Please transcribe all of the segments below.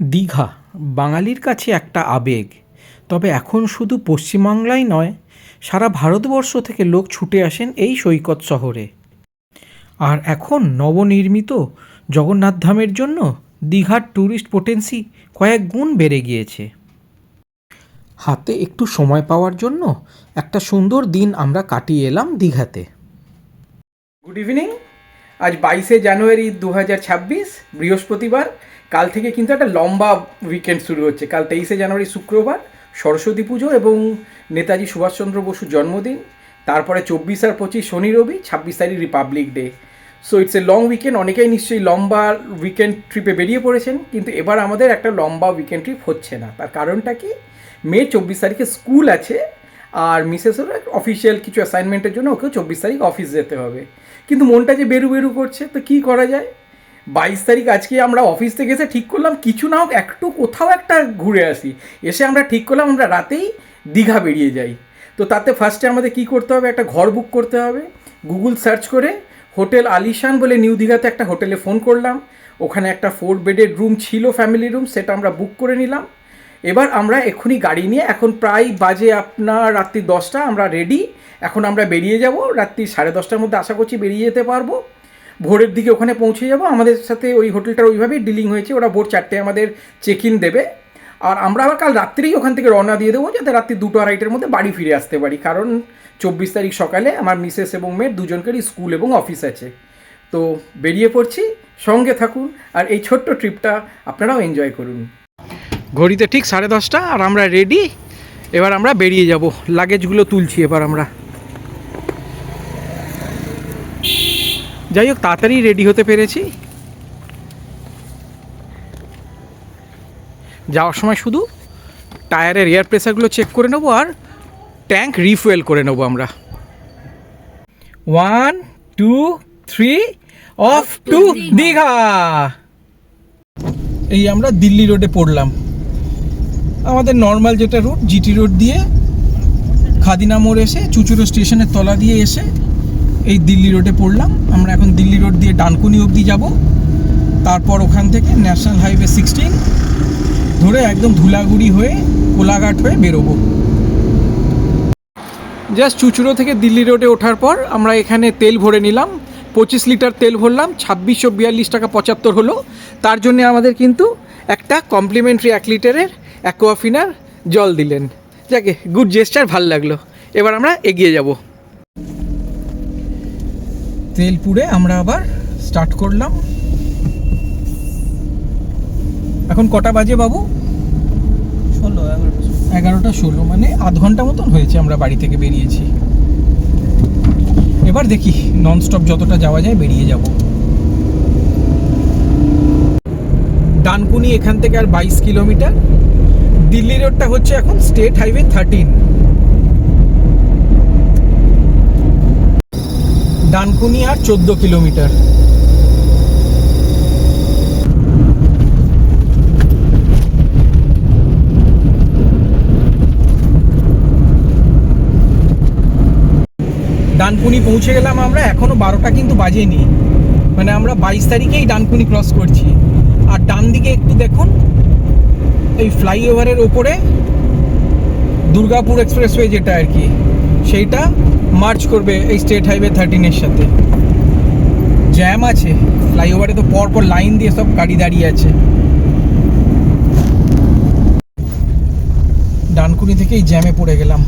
দীঘা বাঙালির কাছে একটা আবেগ। তবে এখন শুধু পশ্চিমবাংলাই নয়, সারা ভারতবর্ষ থেকে লোক ছুটে আসেন এই সৈকত শহরে। আর এখন নবনির্মিত জগন্নাথ ধামের জন্য দীঘার ট্যুরিস্ট পোটেন্সি কয়েক গুণ বেড়ে গিয়েছে। হাতে একটু সময় পাওয়ার জন্য একটা সুন্দর দিন আমরা কাটিয়ে এলাম দীঘাতে। Good evening. আজ 22শে জানুয়ারি 2026, বৃহস্পতিবার। কাল থেকে কিন্তু একটা লম্বা উইকেন্ড শুরু হচ্ছে। কাল 23শে জানুয়ারি শুক্রবার, সরস্বতী পুজো এবং নেতাজি সুভাষচন্দ্র বসুর জন্মদিন। তারপরে 24 আর 25 শনি রবি, 26 তারিখ Republic day. So it's a long weekend. অনেকেই নিশ্চয়ই লম্বা উইকেন্ড ট্রিপে বেরিয়ে পড়েছেন, কিন্তু এবার আমাদের একটা লম্বা উইকেন্ড ট্রিপ হচ্ছে না। তার কারণটা কি? মে 24 তারিখে স্কুল আছে, আর মিসেসেরও অফিসিয়াল কিছু অ্যাসাইনমেন্টের জন্য ওকেও 24 তারিখ অফিস যেতে হবে। কিন্তু মনটা যে বেরু বেরু করছে, তো কী করা যায়? 22 তারিখ আজকে আমরা অফিস থেকে এসে ঠিক করলাম কিছু না হোক একটু কোথাও একটা ঘুরে আসি। এসে আমরা ঠিক করলাম আমরা রাতেই দীঘা বেরিয়ে যাই। তো তাতে ফার্স্টে আমাদের কী করতে হবে? একটা ঘর বুক করতে হবে। গুগল সার্চ করে হোটেল আলিশান বলে নিউ দীঘাতে একটা হোটেলে ফোন করলাম। ওখানে একটা 4 বেডের রুম ছিল, ফ্যামিলি রুম, সেটা আমরা বুক করে নিলাম। এবার আমরা এক্ষুনি গাড়ি নিয়ে, এখন প্রায় বাজে আপনার রাত্রি 10টা, আমরা রেডি। এখন আমরা বেরিয়ে যাব। রাত্রি 10:30টার মধ্যে আশা করছি বেরিয়ে যেতে পারবো। ভোরের দিকে ওখানে পৌঁছে যাব। আমাদের সাথে ওই হোটেলটার ওইভাবেই ডিলিং হয়েছে, ওরা ভোর 4টে আমাদের চেক ইন দেবে। আর আমরা আবার কাল রাত্রেই ওখান থেকে রওনা দিয়ে দেবো, যাতে রাত্রি 2-2:30টার মধ্যে বাড়ি ফিরে আসতে পারি। কারণ 24 তারিখ সকালে আমার মিসেস এবং মেয়ের দুজনকেরই স্কুল এবং অফিস আছে। তো বেরিয়ে পড়ছি, সঙ্গে থাকুন আর এই ছোট্ট ট্রিপটা আপনারাও এনজয় করুন। ঘড়িতে ঠিক 10:30, আর আমরা রেডি। এবার আমরা বেরিয়ে যাব। লাগেজগুলো তুলছি এবার আমরা। যাই হোক, তাড়াতাড়ি রেডি হতে পেরেছি। যাওয়ার সময় শুধু টায়ারের এয়ার প্রেসারগুলো চেক করে নেবো আর ট্যাঙ্ক রিফুয়েল করে নেবো আমরা। 1, 2, 3 অফ টু দীঘা। এই আমরা দিল্লি রোডে পড়লাম। আমাদের নর্মাল যেটা রুট, জিটি রোড দিয়ে খাদিনা মোড় এসে চুচুড়ো স্টেশনের তলা দিয়ে এসে এই দিল্লি রোডে পড়লাম। আমরা এখন দিল্লি রোড দিয়ে ডানকুনি অবধি যাব। তারপর ওখান থেকে ন্যাশনাল হাইওয়ে 16 ধরে একদম ধুলাগুড়ি হয়ে কোলাঘাট হয়ে বেরোবো। জাস্ট চুচুড়ো থেকে দিল্লি রোডে ওঠার পর আমরা এখানে তেল ভরে নিলাম। 25 লিটার তেল ভরলাম, 2642 টাকা 75 হলো। তার জন্য আমাদের কিন্তু একটা কমপ্লিমেন্টারি 1 লিটারের অ্যাকোয়াফিনার জল দিলেন। যাকে গুড জেস্টার, ভাল লাগলো। এবার আমরা এগিয়ে যাব। তেল পুড়ে আমরা আবার স্টার্ট করলাম। এখন কটা বাজে বাবু? 11টা 16, মানে আধ ঘন্টা মতন হয়েছে আমরা বাড়ি থেকে বেরিয়েছি। এবার দেখি ননস্টপ যতটা যাওয়া যায় বেরিয়ে যাব। ডানকুনি এখান থেকে আর 22 কিলোমিটার। দিল্লি রোডটা হচ্ছে এখন স্টেট হাইওয়ে 13। ডানকুনি আর 14 কিলোমিটার। ডানকুনি পৌঁছে গেলাম আমরা। এখনো 12টা কিন্তু বাজেনি, মানে আমরা 22 তারিখেই ডানকুনি ক্রস করছি। আর ডান দিকে একটু দেখুন, এই ফ্লাইওভারের ওপরে দুর্গাপুর এক্সপ্রেসওয়ে যেটা আর কি, সেইটা মার্চ করবে এই স্টেট হাইওয়ে 13-এর সাথে। জ্যাম আছে ফ্লাইওভারে, তো পরপর লাইন দিয়ে সব গাড়ি দাঁড়িয়ে আছে। ডানকুনি থেকেই জ্যামে পড়ে গেলাম।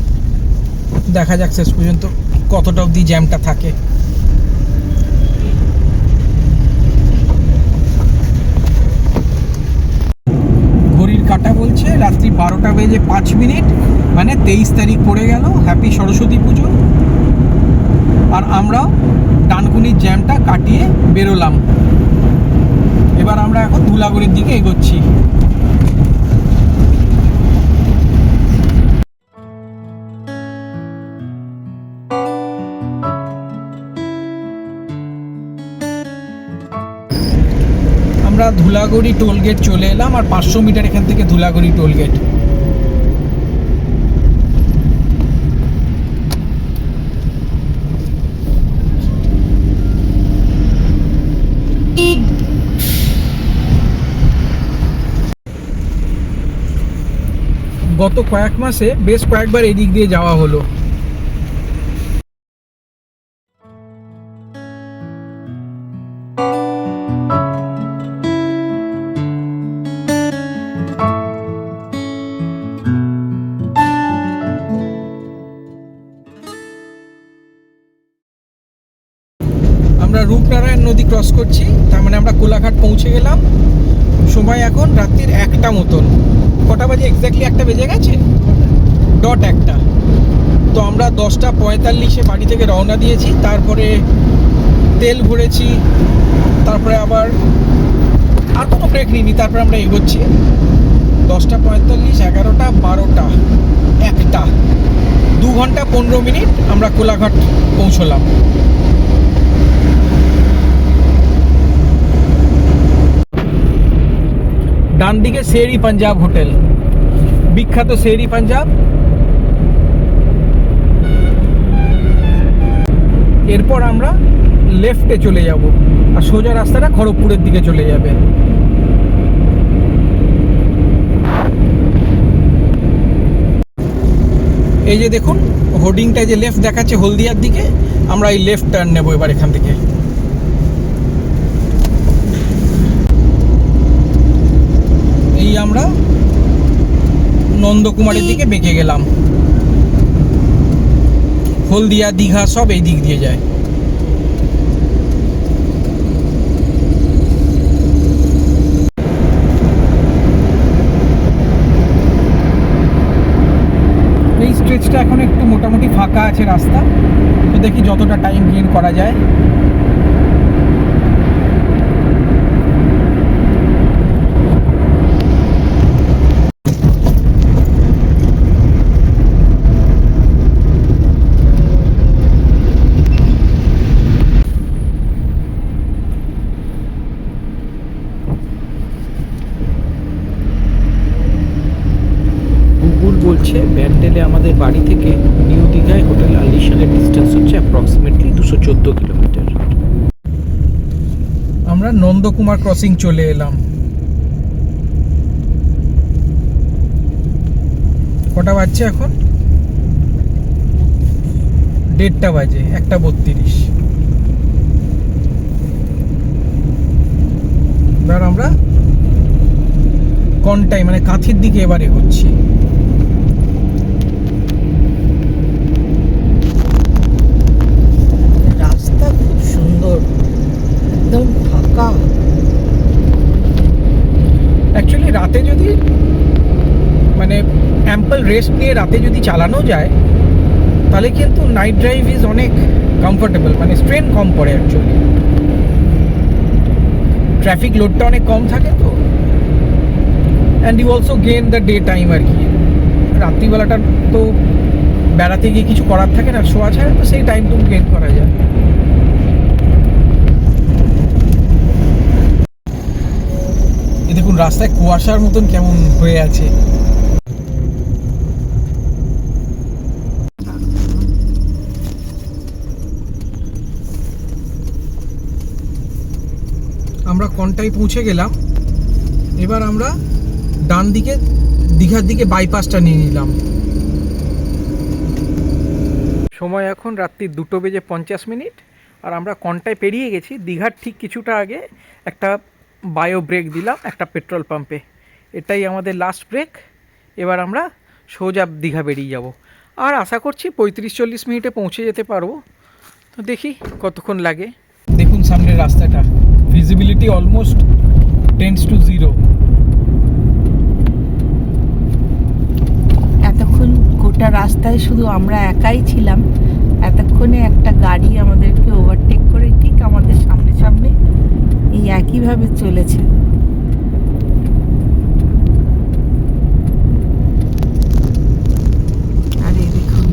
দেখা যাক শেষ পর্যন্ত কতটা অবধি জ্যামটা থাকে। ঘড়ির কাঁটা বলছে রাত্রি 12:05, মানে 23 তারিখ পড়ে গেল। হ্যাপি সরস্বতী পুজো। আর আমরাও ডানকুনির জ্যামটা কাটিয়ে বেরোলাম। এবার আমরা এখন ধুলাগড়ির দিকে এগোচ্ছি। আমরা ধুলাগড়ি টোলগেট চলে এলাম, আর 500 মিটার এখান থেকে ধুলাগড়ি টোলগেট। গত কয়েক মাসে বেশ কয়েকবার এদিক দিয়ে যাওয়া হলো। আমরা রূপনারায়ণ নদী ক্রস করছি, তার মানে আমরা কোলাঘাট পৌঁছে গেলাম। সময় এখন রাত্রির 1টা মতন। কটা বাজে এক্স্যাক্টলি? 1টা বেজে গেছে, ডট 1টা। তো আমরা 10:45-এ বাড়ি থেকে রওনা দিয়েছি, তারপরে তেল ভরেছি, তারপরে আবার আর কোনো ব্রেক নিইনি, তারপরে আমরা এগোচ্ছি। 10:45, 11টা, 12টা, 1টা, 2 ঘন্টা 15 মিনিট আমরা কোলাঘাট পৌঁছলাম। ডান দিকে শেরি পাঞ্জাব হোটেল, বিখ্যাত শেরি পাঞ্জাব। এরপর আমরা লেফটে চলে যাব, আর সোজা রাস্তাটা খড়গপুরের দিকে চলে যাবে। এই যে দেখুন হোর্ডিংটা যে লেফট দেখাচ্ছে হলদিয়ার দিকে, আমরা এই লেফট টার্ন নেবো এবার এখান থেকে। এই আমরা নন্দকুমারের দিকে বেঁকে গেলাম। হলদিয়া, দীঘা সব এই দিক দিয়ে যায়। এই স্ট্রেচটা এখন একটু মোটামুটি ফাঁকা আছে রাস্তা, তো দেখি যতটা টাইম গেইন করা যায়। বলছে ব্যান্ডেলে আমাদের বাড়ি থেকে নিউ দীঘায় হোটেল আলিশানের ডিস্টেন্স হচ্ছে অ্যাপ্রক্সিমেটলি 214 কিলোমিটার। আমরা নন্দকুমার ক্রসিং চলে এলাম। কটা বাজছে এখন? 1:30 বাজে, 1:32। এবার আমরা কনটাই মানে কাঁথির দিকে এবারে হচ্ছি। রাস্তা খুব সুন্দর, একদম ফাঁকা। অ্যাকচুয়ালি রাতে যদি মানে অ্যাম্পল রেস্ট নিয়ে রাতে যদি চালানো যায়, তাহলে কিন্তু নাইট ড্রাইভ ইজ অনেক কমফোর্টেবল, মানে স্ট্রেন কম পড়ে অ্যাকচুয়ালি। ট্রাফিক লোডটা অনেক কম থাকে তো, and you also gain the day time আর কি। রাত্রিবেলাটা তো বেড়াতে গিয়ে কিছু করার থাকে না, শোয়া ছাড়া, তো সেই টাইমটুকু গেন করা যায়। এই দেখুন রাস্তায় কুয়াশার মতন কেমন হয়ে আছে। আমরা কনটাই পৌঁছে গেলাম। এবার আমরা ডান দিকে দীঘার দিকে বাইপাসটা নিয়ে নিলাম। সময় এখন রাত্রি 2:50, আর আমরা কনটাই পেরিয়ে গেছি। দীঘার ঠিক কিছুটা আগে একটা বায়ো ব্রেক দিলাম একটা পেট্রোল পাম্পে, এটাই আমাদের লাস্ট ব্রেক। এবার আমরা সোজা দীঘা বেরিয়ে যাব, আর আশা করছি 35-40 মিনিটে পৌঁছে যেতে পারবো। তো দেখি কতক্ষণ লাগে। দেখুন সামনের রাস্তাটা, ভিজিবিলিটি অলমোস্ট টেন্ডস টু 0। এতক্ষণ গোটা রাস্তায় শুধু আমরা একাই ছিলাম, এতক্ষণে একটা গাড়ি আমাদেরকে ওভারটেক করে ঠিক আমাদের সামনে সামনে এই একইভাবে চলেছে। আরে দেখুন,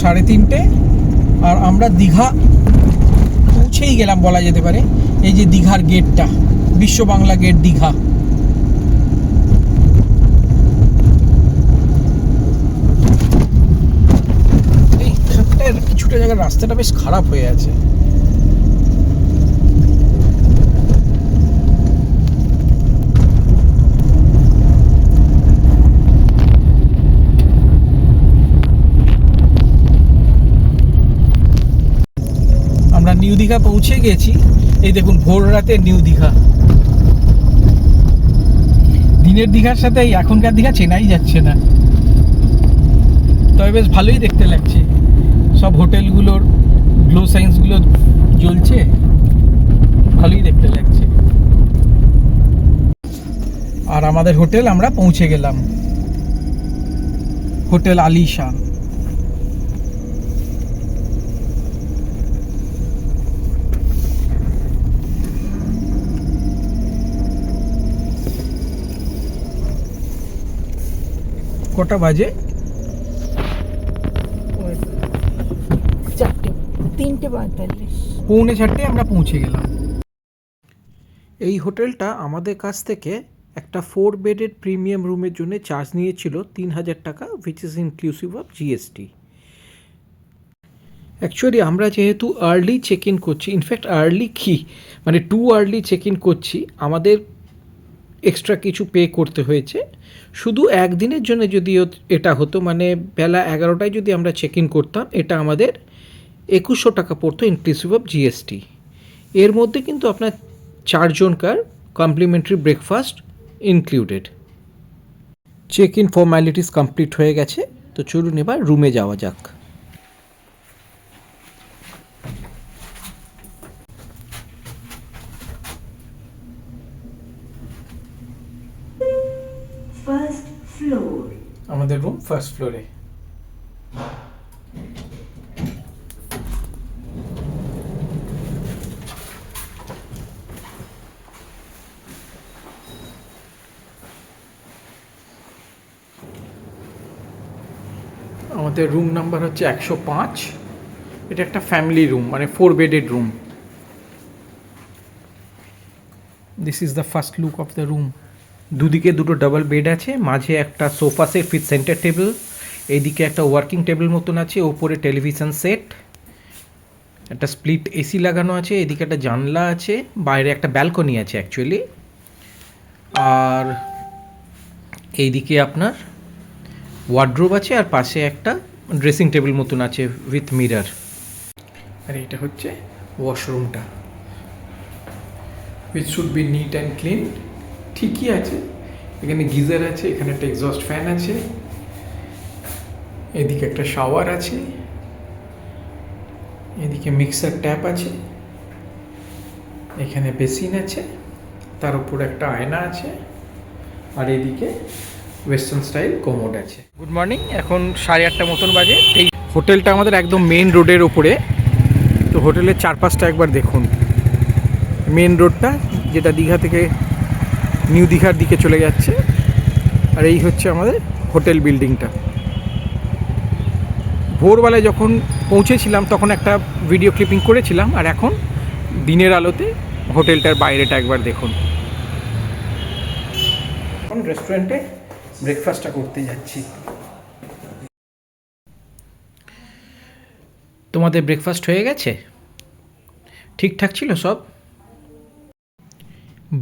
3:30, আর আমরা দীঘা পৌঁছেই গেলাম বলা যেতে পারে। এই যে দীঘার গেটটা, বিশ্ব বাংলা গেট দীঘা। এইখানটায় কিছুটা জায়গার রাস্তাটা বেশ খারাপ হয়ে আছে। আমরা নিউ দীঘা পৌঁছে গেছি। এই দেখুন, ভোর রাতে নিউ দীঘা। দিনের দীঘার সাথে এই এখনকার দীঘা চেনাই যাচ্ছে না, তবে বেশ ভালোই দেখতে লাগছে। সব হোটেলগুলোর গ্লো সাইন্সগুলো জ্বলছে, ভালোই দেখতে লাগছে। আর আমাদের হোটেল আমরা পৌঁছে গেলাম, হোটেল আলিশান। কটা বাজে? 3:45। 3:45 আমরা পৌঁছে গেলাম। এই হোটেলটা আমাদের কাছ থেকে একটা 4 বেডেড প্রিমিয়াম রুমের জন্য চার্জ নিয়েছিল 3,000 টাকা, which is inclusive of GST. Actually আমরা যেহেতু আর্লি চেক ইন করছি, ইনফ্যাক্ট আর্লি কি মানে টু আর্লি চেক ইন করছি, আমাদের এক্সট্রা কিছু পে করতে হয়েছে। শুধু একদিনের জন্য যদি এটা হতো, মানে বেলা 11টায় যদি আমরা চেক ইন করতাম, এটা আমাদের 2,100 টাকা পড়তো ইনক্লুসিভ অফ জিএসটি। এর মধ্যে কিন্তু আপনার 4 জনকার complimentary breakfast included. Check in formalities complete হয়ে গেছে, তো চলুন এবার রুমে যাওয়া যাক। First floor. আমাদের রুম ফার্স্ট ফ্লোরে। আমাদের রুম নাম্বার হচ্ছে 105। এটা একটা ফ্যামিলি রুম, মানে 4 bedded room. This is the first look of the room. দুদিকে দুটো ডাবল বেড আছে, মাঝে একটা sofa set with centre table, এইদিকে একটা ওয়ার্কিং টেবিল মতন আছে, ওপরে টেলিভিশন সেট, একটা স্প্লিট এসি লাগানো আছে, এদিকে একটা জানলা আছে, বাইরে একটা ব্যালকনি আছে অ্যাকচুয়ালি। আর এইদিকে আপনার ওয়ার্ড্রোব আছে, আর পাশে একটা ড্রেসিং টেবিল মতন আছে উইথ মিরর। আর এটা হচ্ছে ওয়াশরুমটা, which should be neat and clean. ঠিকই আছে, এখানে গিজার আছে, এখানে একটা এক্সস্ট ফ্যান আছে, এদিকে একটা শাওয়ার আছে, এদিকে মিক্সার ট্যাপ আছে, এখানে বেসিন আছে, তার উপর একটা আয়না আছে, আর এদিকে ওয়েস্টার্ন স্টাইল কোমোড আছে। গুড মর্নিং, এখন 8:30 মতন বাজে। এই হোটেলটা আমাদের একদম মেন রোডের ওপরে। তো হোটেলের চারপাশটা একবার দেখুন। মেন রোডটা যেটা দীঘা থেকে নিউ দীঘার দিকে চলে যাচ্ছে, আর এই হচ্ছে আমাদের হোটেল বিল্ডিংটা। ভোরবেলায় যখন পৌঁছেছিলাম তখন একটা ভিডিও ক্লিপিং করেছিলাম, আর এখন দিনের আলোতে হোটেলটার বাইরেটা একবার দেখুন। এখন রেস্টুরেন্টে ব্রেকফাস্টটা করতে যাচ্ছি। তোমাদের ব্রেকফাস্ট হয়ে গেছে? ঠিকঠাক ছিল সব?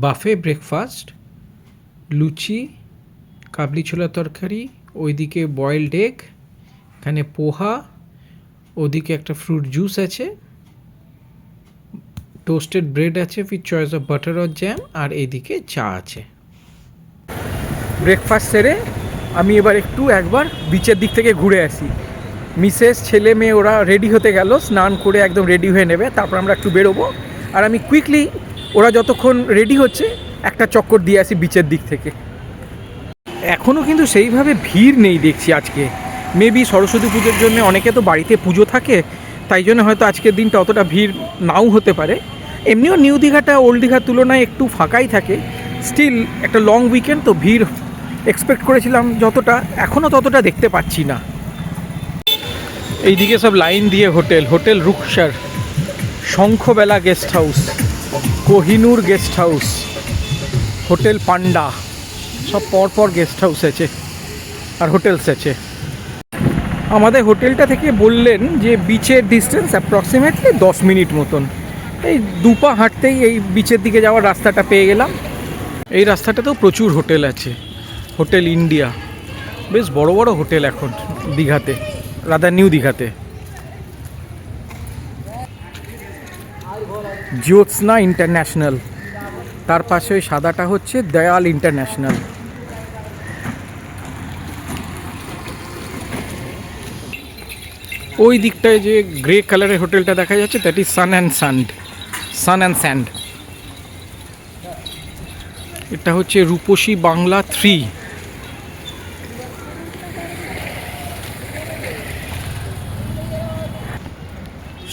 বাফে ব্রেকফাস্ট, লুচি, কাবলি ছোলা তরকারি, ওইদিকে বয়েলড এগ, এখানে পোহা, ওদিকে একটা ফ্রুট জুস আছে, টোস্টেড ব্রেড আছে with choice of butter or jam, আর এইদিকে চা আছে। ব্রেকফাস্ট সেরে আমি এবার একবার বিচের দিক থেকে ঘুরে আসি। মিসেস, ছেলে মেয়ে ওরা রেডি হতে গেল, স্নান করে একদম রেডি হয়ে নেবে, তারপর আমরা একটু বেরোবো। আর আমি কুইকলি ওরা যতক্ষণ রেডি হচ্ছে একটা চক্কর দিয়ে আসি বিচের দিক থেকে। এখনও কিন্তু সেইভাবে ভিড় নেই দেখছি আজকে। মেবি সরস্বতী পুজোর জন্য অনেকে তো বাড়িতে পুজো থাকে, তাই জন্য হয়তো আজকের দিনটা অতটা ভিড় নাও হতে পারে। এমনিও নিউ দীঘাটা ওল্ড দীঘার তুলনায় একটু ফাঁকাই থাকে। স্টিল একটা লং উইকেন্ড, তো ভিড় এক্সপেক্ট করেছিলাম যতটা, এখনও ততটা দেখতে পাচ্ছি না। এইদিকে সব লাইন দিয়ে hotel, hotel Ruksar, Shankhabela guest house, Kohinoor guest house, hotel Panda, সব পরপর গেস্ট হাউস আছে আর হোটেলস আছে। আমাদের হোটেলটা থেকে বললেন যে বিচের ডিস্টেন্স অ্যাপ্রক্সিমেটলি 10 মিনিট মতন। এই দুপা হাঁটতেই এই বিচের দিকে যাওয়ার রাস্তাটা পেয়ে গেলাম। এই রাস্তাটাতেও প্রচুর হোটেল আছে। হোটেল ইন্ডিয়া, বেশ বড় বড় হোটেল এখন দীঘাতে, রাদার নিউ দীঘাতে। জ্যোৎস্না ইন্টারন্যাশনাল, তার পাশে ওই সাদাটা হচ্ছে দয়াল ইন্টারন্যাশনাল। ওই দিকটায় যে গ্রে কালারের হোটেলটা দেখা যাচ্ছে, that is sun and sand. এটা হচ্ছে রূপসী বাংলা 3।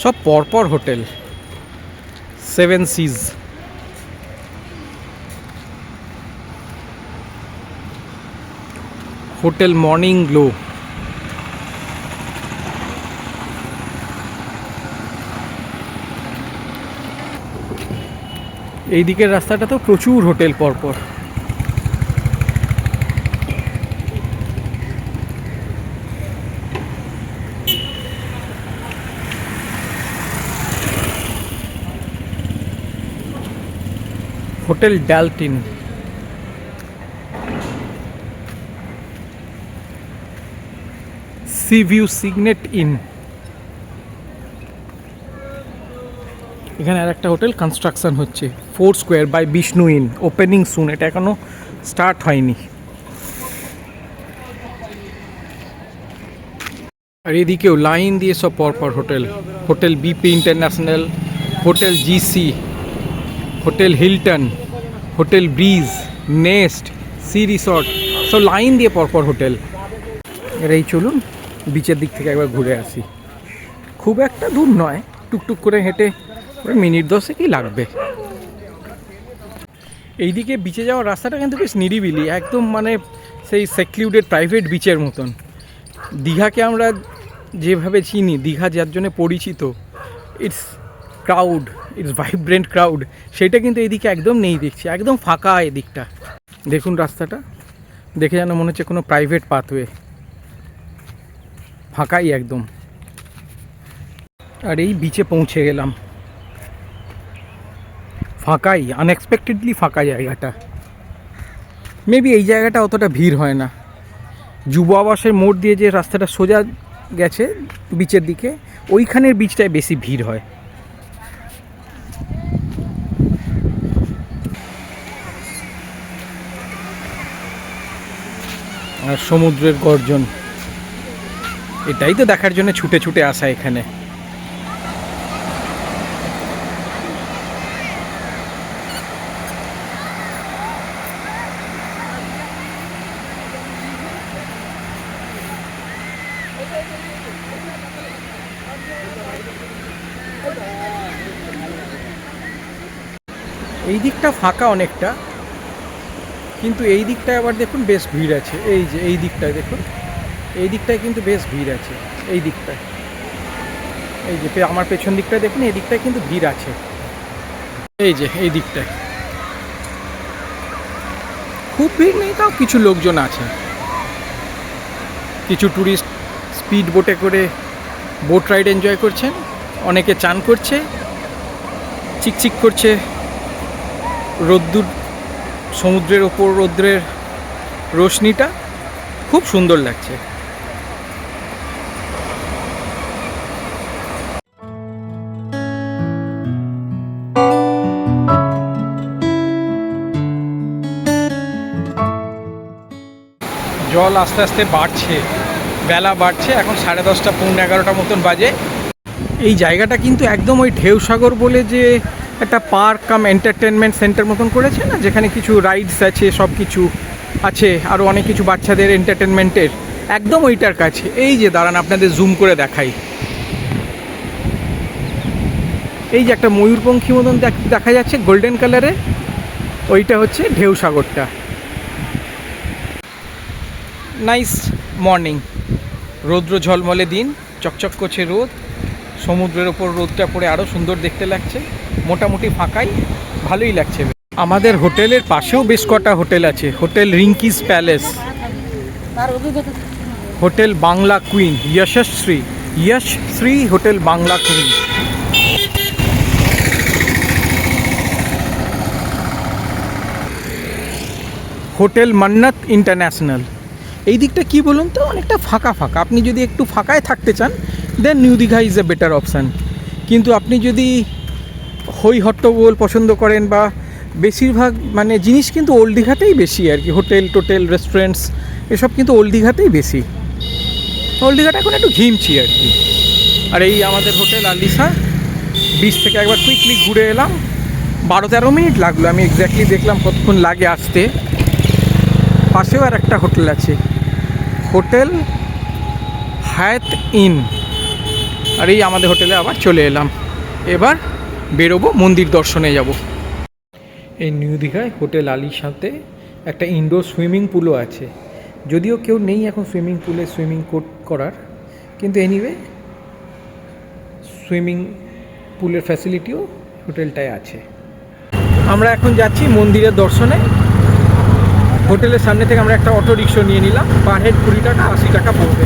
সব পরপর hotel. 7 seas, hotel morning glow, এই দিকের রাস্তাটা তো প্রচুর হোটেল পরপর। Hotel Dalton, sea view Signet inn. এখানে আর একটা হোটেল কনস্ট্রাকশন হচ্ছে, 4 square by Bishnu inn, opening soon. এটা এখনো স্টার্ট হয়নি। আর এদিকেও লাইন দিয়ে সব পরপর hotel. Hotel BP international, hotel GC, hotel Hilton, hotel bridge, nest, sea resort, সব লাইন দিয়ে পরপর হোটেল। এর এই চলুন বিচের দিক থেকে একবার ঘুরে আসি। খুব একটা দূর নয়, টুকটুক করে হেঁটে মিনিট 10 লাগবে। এইদিকে বিচে যাওয়ার রাস্তাটা কিন্তু বেশ নিরিবিলি, একদম মানে সেই সেক্লুডেড প্রাইভেট বিচের মতন। দীঘাকে আমরা যেভাবে চিনি, দীঘা যার জন্য পরিচিত, it's crowd, it's vibrant crowd, সেটা কিন্তু এইদিকে একদম নেই দেখছি। একদম ফাঁকা এদিকটা। দেখুন রাস্তাটা, দেখে যেন মনে হচ্ছে কোনো প্রাইভেট পাথওয়ে, ফাঁকাই একদম। আর এই বিচে পৌঁছে গেলাম, ফাঁকাই, আনএক্সপেক্টেডলি ফাঁকা জায়গাটা। মেবি এই জায়গাটা অতটা ভিড় হয় না। যুব আবাসের মোড় দিয়ে যে রাস্তাটা সোজা গেছে বিচের দিকে, ওইখানের বিচটায় বেশি ভিড় হয়। আর সমুদ্রের গর্জন, এটাই তো দেখার জন্য ছুটে ছুটে আসা এখানে। এই দিকটা ফাঁকা অনেকটা, কিন্তু এই দিকটায় আবার দেখুন বেশ ভিড় আছে। এই যে এই দিকটায় দেখুন, এই দিকটায় কিন্তু বেশ ভিড় আছে। এই দিকটায়, এই যে আমার পেছন দিকটায় দেখুন, এই দিকটায় কিন্তু ভিড় আছে। এই যে এই দিকটায় খুব ভিড় নেই, তাও কিছু লোকজন আছে। কিছু ট্যুরিস্ট স্পিড বোটে করে বোট রাইড এনজয় করছেন, অনেকে চান করছে, চিকচিক করছে রোদ্দুর, সমুদ্রের ওপর রৌদ্রের রোশনিটা খুব সুন্দর লাগছে। জল আস্তে আস্তে বাড়ছে, বেলা বাড়ছে, এখন 10:30 পৌনে 11টা মতন বাজে। এই জায়গাটা কিন্তু একদম ওই ঢেউসাগর বলে যে একটা পার্ক কাম এন্টারটেনমেন্ট সেন্টার মতন করেছে না, যেখানে কিছু রাইডস আছে, সব কিছু আছে, আরও অনেক কিছু বাচ্চাদের এন্টারটেনমেন্টের, একদম ওইটার কাছে। এই যে দাঁড়ান আপনাদের জুম করে দেখাই, এই যে একটা ময়ূরপঙ্খী মতন দেখা যাচ্ছে গোল্ডেন কালারে, ওইটা হচ্ছে ঢেউসাগরটা। নাইস মর্নিং, রৌদ্র ঝলমলে দিন, চকচক করছে রোদ, সমুদ্রের ওপর রোদটা পড়ে আরও সুন্দর দেখতে লাগছে। মোটামুটি ফাঁকাই, ভালোই লাগছে। আমাদের হোটেলের পাশেও বেশ কটা হোটেল আছে। Hotel Rinki's palace, hotel Bangla queen, Jashashree hotel Bangla queen, hotel Mannat international. এই দিকটা কি বলুন তো, অনেকটা ফাঁকা ফাঁকা। আপনি যদি একটু ফাঁকায় থাকতে চান then new Digha is a better option. কিন্তু আপনি যদি হই হট্টগোল পছন্দ করেন বা বেশিরভাগ মানে জিনিস কিন্তু ওল্ড দীঘাতেই বেশি আর কি, হোটেল টোটেল রেস্টুরেন্টস এসব কিন্তু ওল্ড দীঘাতেই বেশি। ওল্ড দীঘাটা এখন একটু ঘিমছি আর কি। আর এই আমাদের হোটেল আলিশা, বিচ থেকে একবার কুইকলি ঘুরে এলাম। 12-13 মিনিট লাগলো, আমি এক্স্যাক্টলি দেখলাম কতক্ষণ লাগে আসতে। পাশেও আর একটা হোটেল আছে, হোটেল হায়াত ইন। আর এই আমাদের হোটেলে আবার চলে এলাম। এবার বেরোবো, মন্দির দর্শনে যাব। এই নিউ দীঘায় হোটেল আলিশাতে একটা ইনডোর সুইমিং পুলও আছে। যদিও কেউ নেই এখন সুইমিং পুলে সুইমিং করার, কিন্তু এনিওয়ে সুইমিং পুলের ফ্যাসিলিটিও হোটেলটায় আছে। আমরা এখন যাচ্ছি মন্দিরের দর্শনে। হোটেলের সামনে থেকে আমরা একটা অটো রিক্সা নিয়ে নিলাম, পার হেড 20 টাকা, 80 টাকা পড়বে।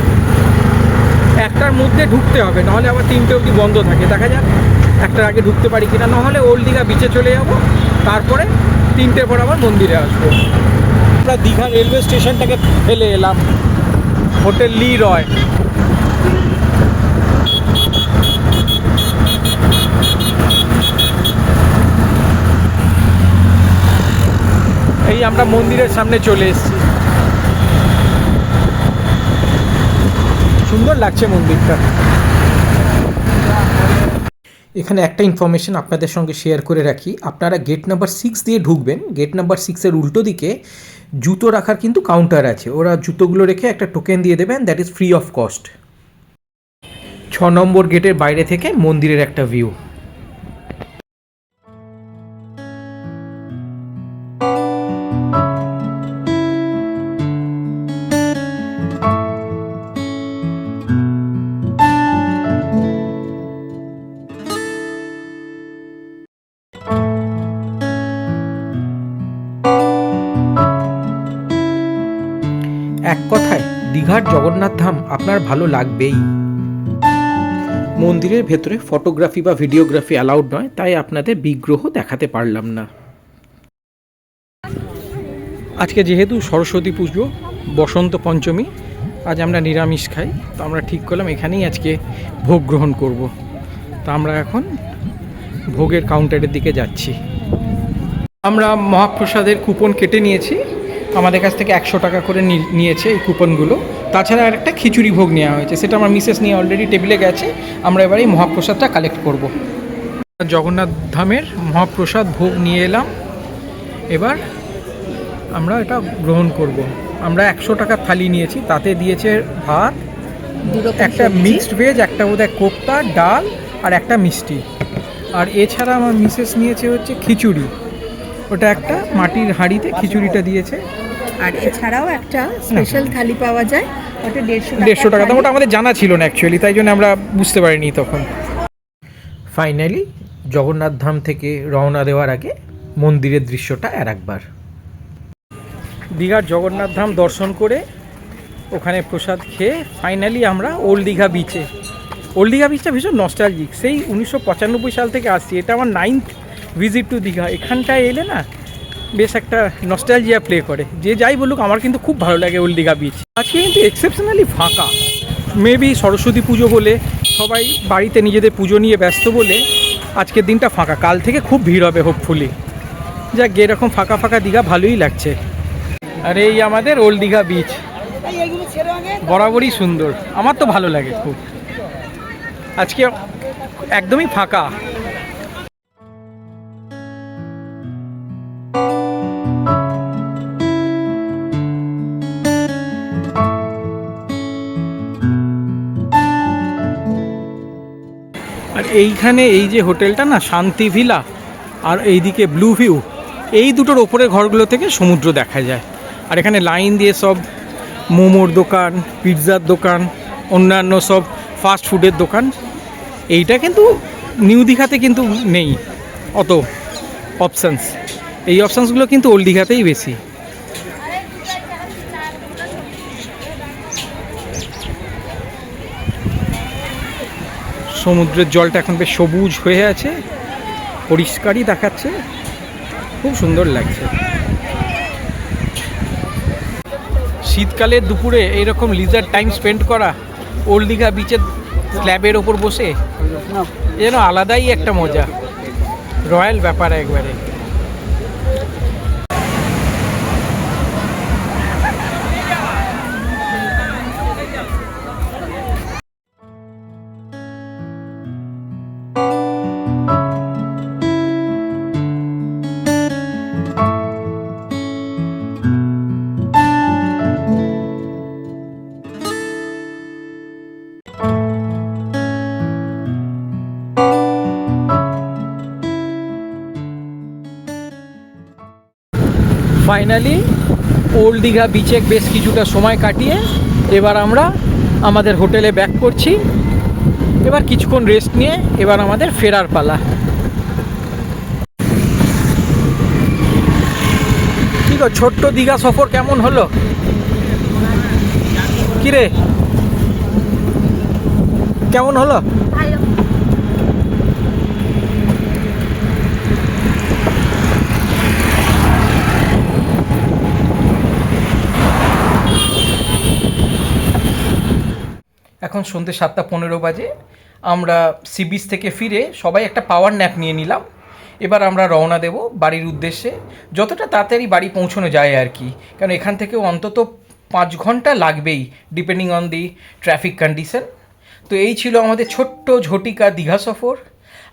একটার মধ্যে ঢুকতে হবে, নাহলে আবার 3টে অবধি বন্ধ থাকে। দেখা যাক একটার আগে ঢুকতে পারি কিনা, নাহলে ওল্ড দীঘা বিচে চলে যাব, তারপরে 3টের পর আবার মন্দিরে আসবো। আমরা দীঘা রেলওয়ে স্টেশনটাকে ফেলে এলাম, হোটেল লি রয়। এই আমরা মন্দিরের সামনে চলে এসেছি, সুন্দর লাগছে মন্দিরটা। এখানে একটা ইনফরমেশন আপনাদের সঙ্গে শেয়ার করে রাখি, আপনারা গেট নাম্বার 6 দিয়ে ঢুকবেন। গেট নাম্বার 6-এর উল্টো দিকে জুতো রাখার কিন্তু কাউন্টার আছে, ওরা জুতোগুলো রেখে একটা টোকেন দিয়ে দেবেন, that is free of cost. 6 নম্বর গেটের বাইরে থেকে মন্দিরের একটা ভিউ। এক কথায় দীঘার জগন্নাথ ধাম আপনার ভালো লাগবেই। মন্দিরের ভেতরে ফটোগ্রাফি বা ভিডিওগ্রাফি অ্যালাউড নয়, তাই আপনাদের বিগ্রহ দেখাতে পারলাম না। আজকে যেহেতু সরস্বতী পুজো, বসন্ত পঞ্চমী, আজ আমরা নিরামিষ খাই, তো আমরা ঠিক করলাম এখানেই আজকে ভোগ গ্রহণ করব। তো আমরা এখন ভোগের কাউন্টারের দিকে যাচ্ছি। আমরা মহাপ্রসাদের কুপন কেটে নিয়েছি, আমাদের কাছ থেকে 100 টাকা করে নিয়েছে এই কুপনগুলো। তাছাড়া আর একটা খিচুড়ি ভোগ নেওয়া হয়েছে, সেটা আমার মিসেস নিয়ে অলরেডি টেবিলে গেছে। আমরা এবার এই মহাপ্রসাদটা কালেক্ট করব। জগন্নাথ ধামের মহাপ্রসাদ ভোগ নিয়ে এলাম, এবার আমরা এটা গ্রহণ করব। আমরা 100 টাকার থালি নিয়েছি, তাতে দিয়েছে ভাত, একটা মিক্সড ভেজ, একটা বোধহয় কোপ্তা, ডাল আর একটা মিষ্টি। আর এছাড়া আমার মিসেস নিয়েছে হচ্ছে খিচুড়ি, ওটা একটা মাটির হাঁড়িতে খিচুড়িটা দিয়েছে। আর এছাড়াও একটা স্পেশাল থালি পাওয়া যায়, ওটা 150 টাকা দাম। ওটা আমাদের জানা ছিল না অ্যাকচুয়ালি, তাই জন্য আমরা বুঝতে পারিনি তখন। ফাইনালি জগন্নাথ ধাম থেকে রওনা দেওয়ার আগে মন্দিরের দৃশ্যটা আর একবার। দীঘার জগন্নাথ ধাম দর্শন করে ওখানে প্রসাদ খেয়ে ফাইনালি আমরা ওল্ড দীঘা বিচে। ওল্ড দীঘা বিচটা ভীষণ নস্টালজিক, সেই 1995 সাল থেকে আসছি, এটা আমার 9th ভিজিট টু দীঘা। এখানটায় এলে না বেশ একটা নস্টালজিয়া প্লে করে। যে যাই বলুক, আমার কিন্তু খুব ভালো লাগে ওল্ড দীঘা বিচ। আজকে কিন্তু এক্সেপশনালি ফাঁকা, মেবি সরস্বতী পুজো বলে সবাই বাড়িতে নিজেদের পুজো নিয়ে ব্যস্ত বলে আজকের দিনটা ফাঁকা। কাল থেকে খুব ভিড় হবে হোপফুলি। যাক, এরকম ফাঁকা ফাঁকা দীঘা ভালোই লাগছে। আর এই আমাদের ওল্ড দীঘা বিচ বরাবরই সুন্দর, আমার তো ভালো লাগে খুব। আজকে একদমই ফাঁকা। আর এইখানে এই যে হোটেলটা না, শান্তি ভিলা, আর এইদিকে ব্লু ভিউ, এই দুটোর ওপরের ঘরগুলো থেকে সমুদ্র দেখা যায়। আর এখানে লাইন দিয়ে সব মোমোর দোকান, পিৎজার দোকান, অন্যান্য সব ফাস্ট ফুডের দোকান। এইটা কিন্তু নিউ দীঘাতে কিন্তু নেই অত অপশানস, এই অপশানসগুলো কিন্তু ওল্ড দীঘাতেই বেশি। সমুদ্রের জলটা এখন বেশ সবুজ হয়ে আছে, পরিষ্কারই দেখাচ্ছে, খুব সুন্দর লাগছে। শীতকালের দুপুরে এইরকম লিজার টাইম স্পেন্ড করা ওল্ড দীঘা বিচের স্ল্যাবের ওপর বসে যেন আলাদাই একটা মজা, রয়্যাল ব্যাপার একবারে। ফাইনালি ওল্ড দীঘা বিচে বেশ কিছুটা সময় কাটিয়ে এবার আমরা আমাদের হোটেলে ব্যাক করছি। এবার কিছুক্ষণ রেস্ট নিয়ে এবার আমাদের ফেরার পালা। ঠিক আছে, ছোট্ট দীঘা সফর কেমন হলো? কিরে কেমন হলো? এখন সন্ধ্যে 7:15 বাজে। আমরা সি বিচ থেকে ফিরে সবাই একটা পাওয়ার ন্যাপ নিয়ে নিলাম। এবার আমরা রওনা দেব বাড়ির উদ্দেশ্যে, যতটা তাড়াতাড়ি বাড়ি পৌঁছানো যায় আর কি, কারণ এখান থেকেও অন্তত 5 ঘন্টা লাগবেই depending on the traffic condition. তো এই ছিল আমাদের ছোট্ট ঝটিকা দীঘা সফর।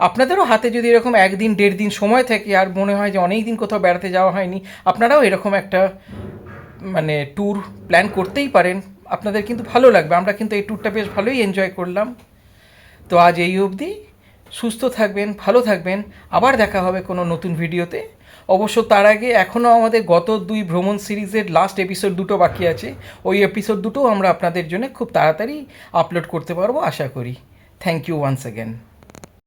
আপনাদেরও হাতে যদি এরকম 1 দিন 1.5 দিন সময় থাকে আর মনে হয় যে অনেক দিন কোথাও বেড়াতে যাওয়া হয়নি, আপনারাও এরকম একটা মানে ট্যুর প্ল্যান করতেই পারেন, আপনাদের কিন্তু ভালো লাগবে। আমরা কিন্তু এই ট্যুরটা বেশ ভালোই এনজয় করলাম। তো আজ এই অবধি, সুস্থ থাকবেন, ভালো থাকবেন, আবার দেখা হবে কোনো নতুন ভিডিওতে। অবশ্য তার আগে এখনও আমাদের গত 2 ভ্রমণ সিরিজের লাস্ট এপিসোড 2 বাকি আছে, ওই এপিসোড 2 আমরা আপনাদের জন্য খুব তাড়াতাড়ি আপলোড করতে পারবো আশা করি। Thank you once again.